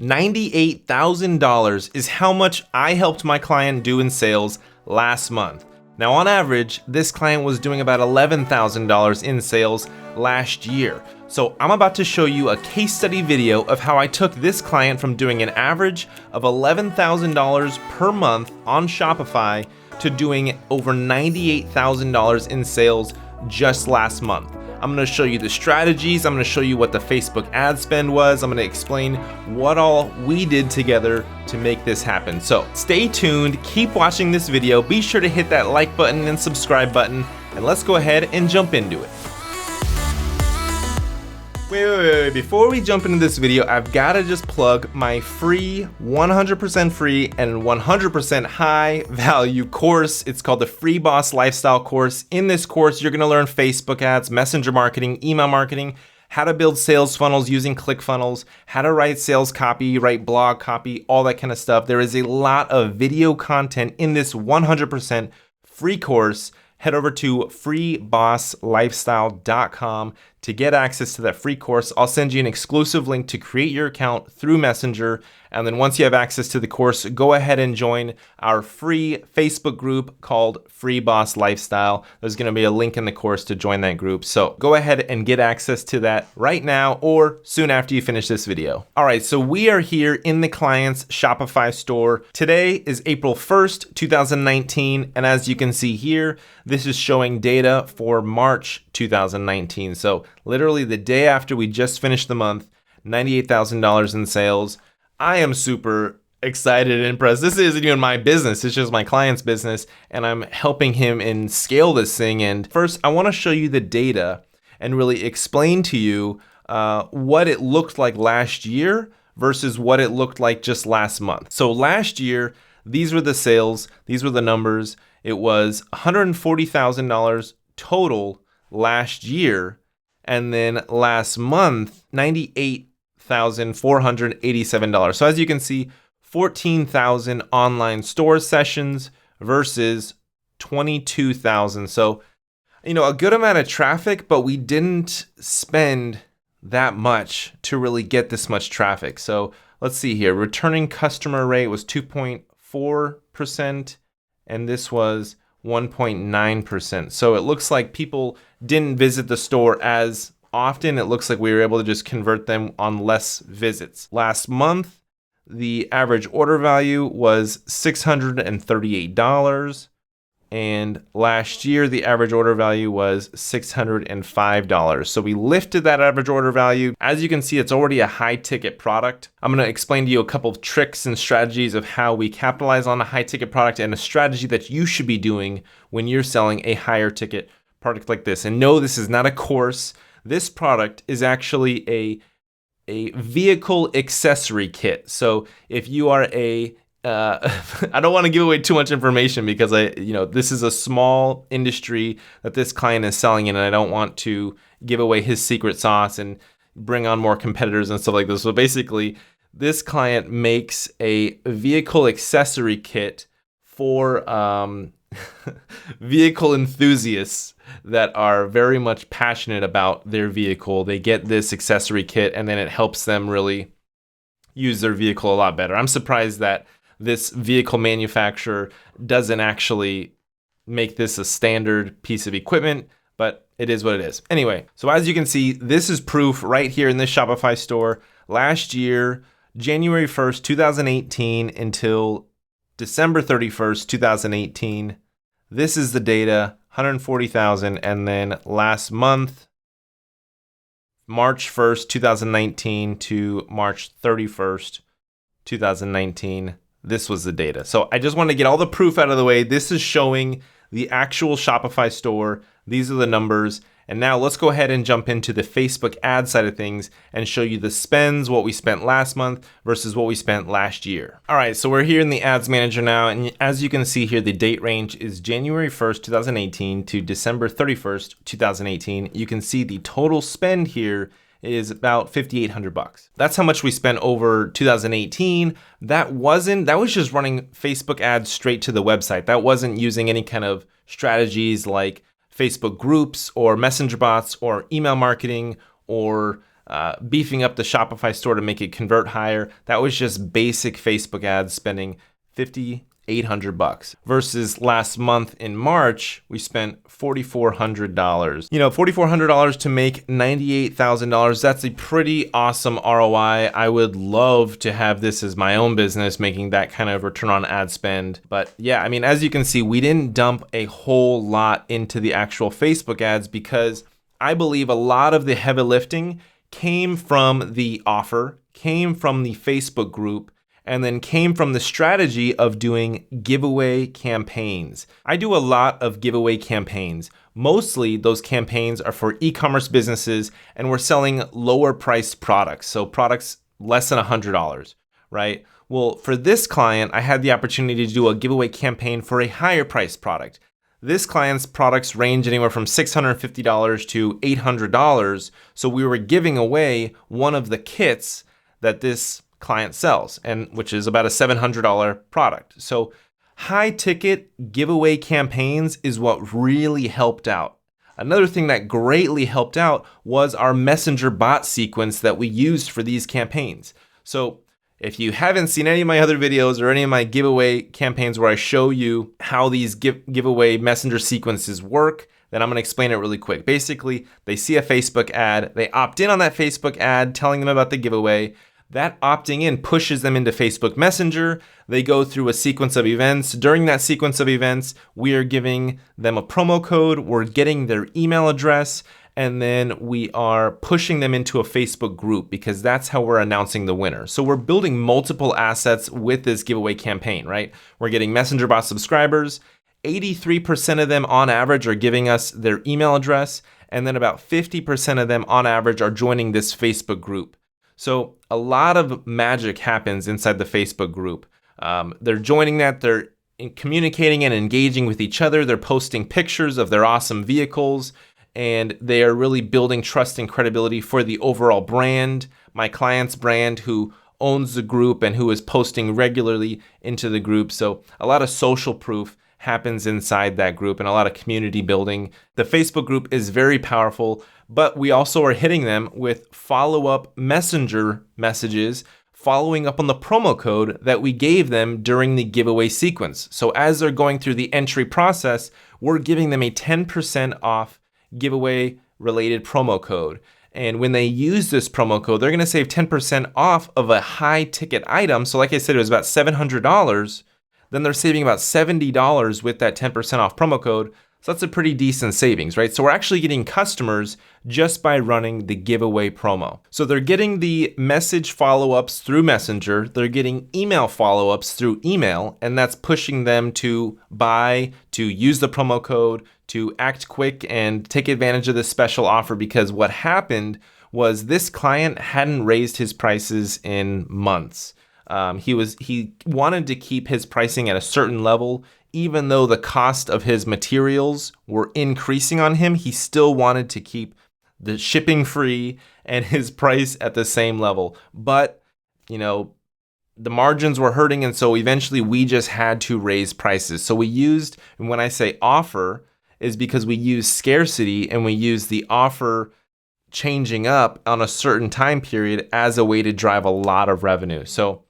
$98,000 is how much I helped my client do in sales last month. Now, on average, this client was doing about $11,000 in sales last year. So I'm about to show you a case study video of how I took this client from doing an average of $11,000 per month on Shopify to doing over $98,000 in sales just last month. I'm gonna show you the strategies, I'm gonna show you what the Facebook ad spend was, I'm gonna explain what all we did together to make this happen. So stay tuned, keep watching this video, be sure to hit that like button and subscribe button, and let's go ahead and jump into it. Wait. Before we jump into this video, I've gotta just plug my free, 100% free and 100% high value course. It's called the Free Boss Lifestyle course. In this course, you're gonna learn Facebook ads, messenger marketing, email marketing, how to build sales funnels using ClickFunnels, how to write sales copy, write blog copy, all that kind of stuff. There is a lot of video content in this 100% free course. Head over to freebosslifestyle.com to get access to that free course. I'll send you an exclusive link to create your account through Messenger. And then once you have access to the course, go ahead and join our free Facebook group called Free Boss Lifestyle. There's gonna be a link in the course to join that group. So go ahead and get access to that right now or soon after you finish this video. All right, so we are here in the client's Shopify store. Today is April 1st, 2019. And as you can see here, this is showing data for March 2019. So literally the day after we just finished the month, $98,000 in sales. I am super excited and impressed. This isn't even my business, it's just my client's business, and I'm helping him and scale this thing. And first, I wanna show you the data and really explain to you what it looked like last year versus what it looked like just last month. So last year, these were the sales, these were the numbers. It was $140,000 total last year, and then last month, $98,487. So as you can see, 14,000 online store sessions versus 22,000. So, a good amount of traffic, but we didn't spend that much to really get this much traffic. So let's see here. Returning customer rate was 2.4%, and this was 1.9%. So it looks like people didn't visit the store as often. It looks like we were able to just convert them on less visits. Last month, the average order value was $638. And last year, the average order value was $605. So we lifted that average order value. As you can see, it's already a high ticket product. I'm gonna explain to you a couple of tricks and strategies of how we capitalize on a high ticket product and a strategy that you should be doing when you're selling a higher ticket product like this. And no, this is not a course. This product is actually a vehicle accessory kit. So if you are I don't want to give away too much information because this is a small industry that this client is selling in, and I don't want to give away his secret sauce and bring on more competitors and stuff like this. So basically, this client makes a vehicle accessory kit for vehicle enthusiasts that are very much passionate about their vehicle. They get this accessory kit, and then it helps them really use their vehicle a lot better. I'm surprised that this vehicle manufacturer doesn't actually make this a standard piece of equipment, but it is what it is. Anyway, so as you can see, this is proof right here in this Shopify store. Last year, January 1st, 2018 until December 31st, 2018, this is the data, 140,000. And then last month, March 1st, 2019 to March 31st, 2019, this was the data. So I just want to get all the proof out of the way. This is showing the actual Shopify store. These are the numbers. And now let's go ahead and jump into the Facebook ad side of things and show you the spends, what we spent last month versus what we spent last year. All right, so we're here in the ads manager now. And as you can see here, the date range is January 1st, 2018 to December 31st, 2018. You can see the total spend here is about $5,800. That's how much we spent over 2018. That was just running Facebook ads straight to the website. That wasn't using any kind of strategies like Facebook groups or messenger bots or email marketing or beefing up the Shopify store to make it convert higher. That was just basic Facebook ads spending $5,800 versus last month in March, we spent $4,400. $4,400 to make $98,000. That's a pretty awesome ROI. I would love to have this as my own business, making that kind of return on ad spend. But yeah, I mean, as you can see, we didn't dump a whole lot into the actual Facebook ads because I believe a lot of the heavy lifting came from the offer, came from the Facebook group, and then came from the strategy of doing giveaway campaigns. I do a lot of giveaway campaigns. Mostly those campaigns are for e-commerce businesses, and we're selling lower priced products. So products less than $100, right? Well, for this client, I had the opportunity to do a giveaway campaign for a higher priced product. This client's products range anywhere from $650 to $800. So we were giving away one of the kits that this client sells, and which is about a $700 product. So high ticket giveaway campaigns is what really helped out. Another thing that greatly helped out was our messenger bot sequence that we used for these campaigns. So if you haven't seen any of my other videos or any of my giveaway campaigns where I show you how these giveaway messenger sequences work, then I'm going to explain it really quick. Basically, they see a Facebook ad, they opt in on that Facebook ad telling them about the giveaway. That opting in pushes them into Facebook Messenger. They go through a sequence of events. During that sequence of events, we are giving them a promo code, we're getting their email address, and then we are pushing them into a Facebook group because that's how we're announcing the winner. So we're building multiple assets with this giveaway campaign, right? We're getting Messenger Bot subscribers. 83% of them on average are giving us their email address, and then about 50% of them on average are joining this Facebook group. So a lot of magic happens inside the Facebook group. They're joining that, they're communicating and engaging with each other, they're posting pictures of their awesome vehicles, and they are really building trust and credibility for the overall brand, my client's brand who owns the group and who is posting regularly into the group. So a lot of social proof happens inside that group and a lot of community building. The Facebook group is very powerful, but we also are hitting them with follow-up messenger messages, following up on the promo code that we gave them during the giveaway sequence. So as they're going through the entry process, we're giving them a 10% off giveaway related promo code. And when they use this promo code, they're gonna save 10% off of a high ticket item. So like I said, it was about $700. Then they're saving about $70 with that 10% off promo code. So that's a pretty decent savings, right? So we're actually getting customers just by running the giveaway promo. So they're getting the message follow-ups through Messenger, they're getting email follow-ups through email, and that's pushing them to buy, to use the promo code, to act quick and take advantage of this special offer, because what happened was this client hadn't raised his prices in months. He wanted to keep his pricing at a certain level. Even though the cost of his materials were increasing on him, he still wanted to keep the shipping free and his price at the same level. But, the margins were hurting, and so eventually we just had to raise prices. So we used, and when I say offer, is because we use scarcity and we use the offer changing up on a certain time period as a way to drive a lot of revenue. So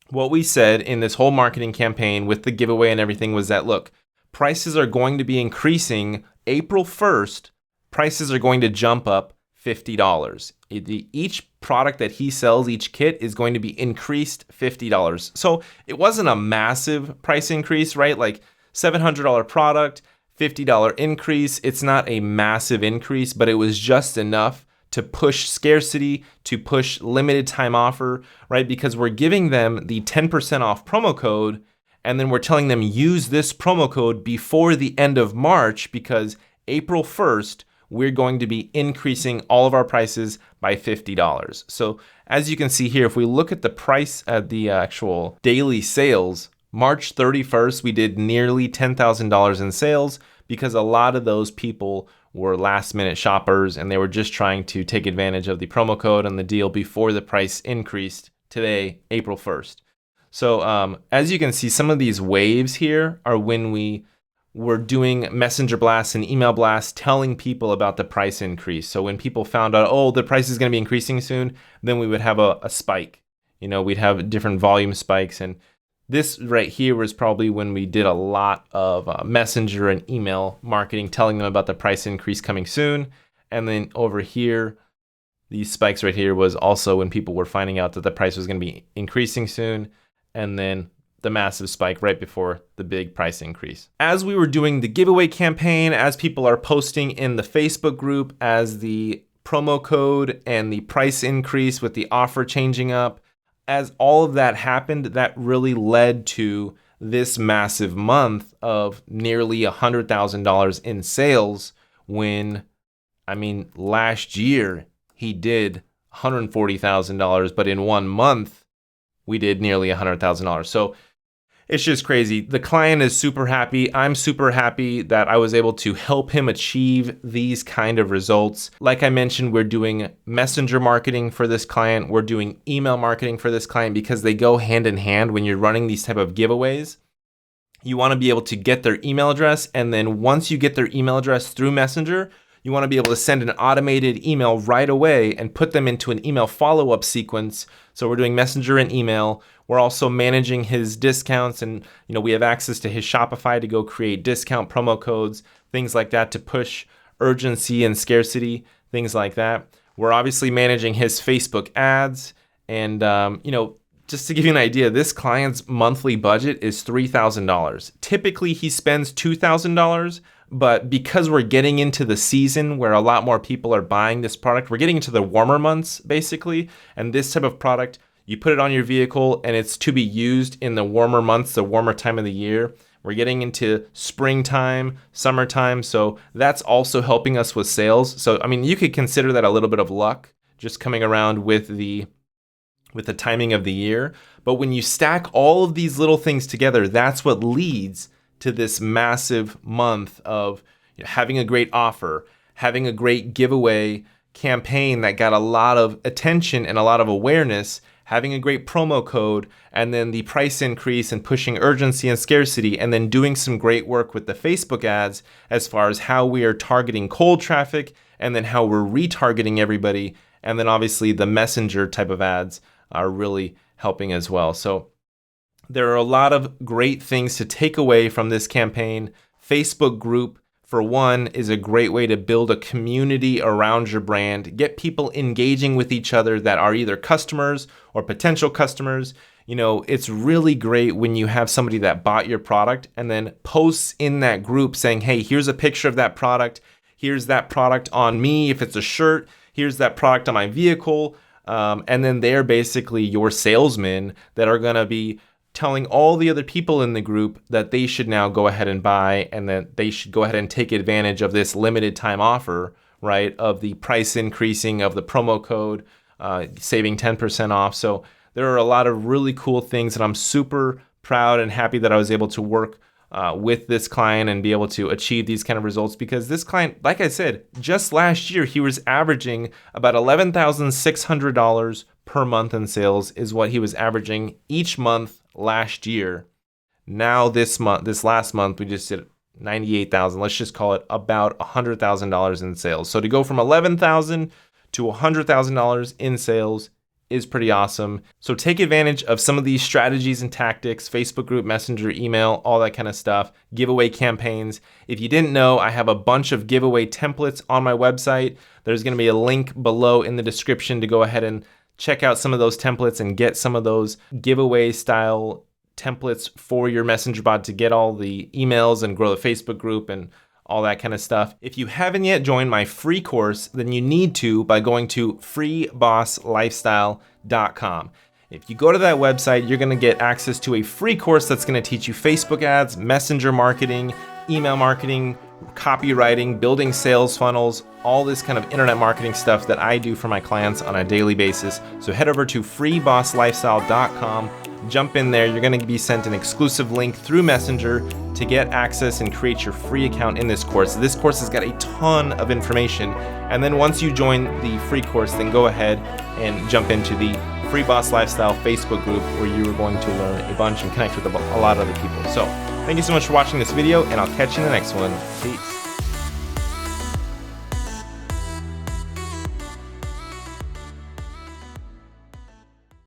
what we said in this whole marketing campaign with the giveaway and everything was that, look, prices are going to be increasing April 1st. Prices are going to jump up $50. Each product that he sells, each kit is going to be increased $50. So it wasn't a massive price increase, right? Like $700 product, $50 increase. It's not a massive increase, but it was just enough to push scarcity, to push limited time offer, right? Because we're giving them the 10% off promo code, and then we're telling them use this promo code before the end of March, because April 1st, we're going to be increasing all of our prices by $50. So as you can see here, if we look at the price at the actual daily sales, March 31st, we did nearly $10,000 in sales because a lot of those people were last minute shoppers and they were just trying to take advantage of the promo code and the deal before the price increased today, April 1st. So as you can see, some of these waves here are when we were doing messenger blasts and email blasts telling people about the price increase. So when people found out, oh, the price is going to be increasing soon, then we would have a spike. We'd have different volume spikes. And this right here was probably when we did a lot of messenger and email marketing, telling them about the price increase coming soon. And then over here, these spikes right here was also when people were finding out that the price was going to be increasing soon. And then the massive spike right before the big price increase. As we were doing the giveaway campaign, as people are posting in the Facebook group, as the promo code and the price increase with the offer changing up, as all of that happened, that really led to this massive month of nearly $100,000 in sales when, last year he did $140,000, but in 1 month we did nearly $100,000. So it's just crazy. The client is super happy. I'm super happy that I was able to help him achieve these kind of results. Like I mentioned, we're doing messenger marketing for this client. We're doing email marketing for this client because they go hand in hand when you're running these type of giveaways. You want to be able to get their email address, and then once you get their email address through Messenger, you want to be able to send an automated email right away and put them into an email follow-up sequence. So we're doing Messenger and email. We're also managing his discounts, and we have access to his Shopify to go create discount promo codes, things like that to push urgency and scarcity, things like that. We're obviously managing his Facebook ads, and just to give you an idea, this client's monthly budget is $3,000. Typically, he spends $2,000, but because we're getting into the season where a lot more people are buying this product, we're getting into the warmer months, basically, and this type of product, you put it on your vehicle and it's to be used in the warmer months, the warmer time of the year. We're getting into springtime, summertime, so that's also helping us with sales. So, you could consider that a little bit of luck, just coming around with the timing of the year. But when you stack all of these little things together, that's what leads to this massive month of having a great offer, having a great giveaway campaign that got a lot of attention and a lot of awareness, having a great promo code, and then the price increase and pushing urgency and scarcity, and then doing some great work with the Facebook ads as far as how we are targeting cold traffic and then how we're retargeting everybody. And then obviously the messenger type of ads are really helping as well. So there are a lot of great things to take away from this campaign. Facebook group, for one, is a great way to build a community around your brand, get people engaging with each other that are either customers or potential customers. It's really great when you have somebody that bought your product and then posts in that group saying, hey, here's a picture of that product. Here's that product on me if it's a shirt. Here's that product on my vehicle. And then they're basically your salesmen that are going to be telling all the other people in the group that they should now go ahead and buy, and that they should go ahead and take advantage of this limited time offer, right? Of the price increasing, of the promo code, saving 10% off. So there are a lot of really cool things, and I'm super proud and happy that I was able to work with this client and be able to achieve these kind of results, because this client, like I said, just last year, he was averaging about $11,600 per month in sales is what he was averaging each month last year. Now this last month, we just did 98,000. Let's just call it about $100,000 in sales. So to go from 11,000 to $100,000 in sales is pretty awesome. So take advantage of some of these strategies and tactics: Facebook group, Messenger, email, all that kind of stuff, giveaway campaigns. If you didn't know, I have a bunch of giveaway templates on my website. There's going to be a link below in the description to go ahead and check out some of those templates and get some of those giveaway style templates for your Messenger bot to get all the emails and grow the Facebook group and all that kind of stuff. If you haven't yet joined my free course, then you need to by going to freebosslifestyle.com. If you go to that website, you're going to get access to a free course that's going to teach you Facebook ads, messenger marketing, email marketing, copywriting, building sales funnels, all this kind of internet marketing stuff that I do for my clients on a daily basis. So head over to freebosslifestyle.com, jump in there. You're going to be sent an exclusive link through Messenger to get access and create your free account in this course. This course has got a ton of information. And then once you join the free course, then go ahead and jump into the Free Boss Lifestyle Facebook group, where you are going to learn a bunch and connect with a lot of other people. So Thank you so much for watching this video, and I'll catch you in the next one. Peace.